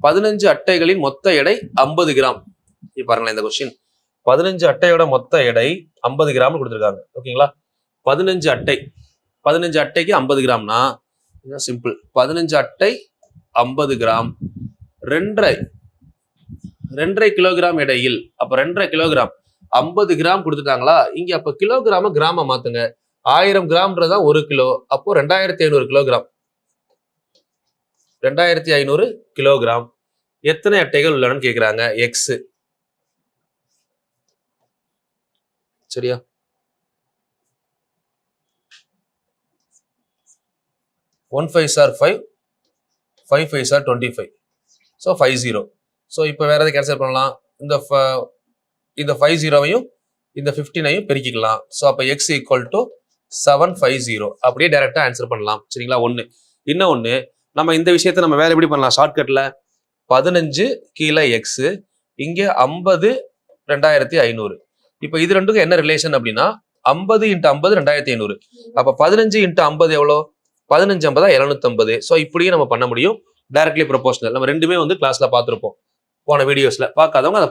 15 அட்டைகளின் மொத்த எடை 50 கிராம். பாருங்களேன் இந்த கொஸ்டின். 15 அட்டையோட மொத்த எடை 50 கிராம் கொடுத்துருக்காங்க. ஓகேங்களா? 15 அட்டைக்கு 50 கிராம்னா சிம்பிள். 15 அட்டை 50 கிராம் 2.5 கிலோகிராம் எடையில். அப்ப 2.5 கிலோகிராம் 50 கிராம் கொடுத்துட்டாங்களா? இங்க அப்ப கிலோகிராம கிராம மாத்துங்க. 1000 கிராம்ன்றதான் 1 கிலோ. அப்போ 2500 கிலோகிராம். 2500 கிலோகிராம். எத்தனை அட்டைகள் உள்ளனன்னு கேக்குறாங்க. எக்ஸ். சரியா? One 5s are 5, 5 5s are 25. So 50. So இப்போ வேற எதை கேன்சல் பண்ணலாம். இந்த 50வையும் இந்த 15ஐயும் பெருக்கிக்கலாம். ஸோ அப்போ எக்ஸ் ஈக்குவல் டு 750. அப்படியே டைரக்டா ஆன்சர் பண்ணலாம். சரிங்களா? ஒன்று. இன்னொன்று, நம்ம இந்த விஷயத்த நம்ம வேற எப்படி பண்ணலாம்? ஷார்ட்கட்ல 15 கீழே எக்ஸ், இங்க 50 2500. இப்போ இது ரெண்டுக்கும் என்ன ரிலேஷன் அப்படின்னா 50 × 50 2500. அப்ப 15 × 50 எவ்வளோ? 15 50 750. ஸோ இப்படியும் நம்ம பண்ண முடியும். Directly proportional. நம்ம ரெண்டுமே வந்து கிளாஸ்ல பார்த்துருப்போம் போன வீடியோஸ்ல. பார்க்காதவங்க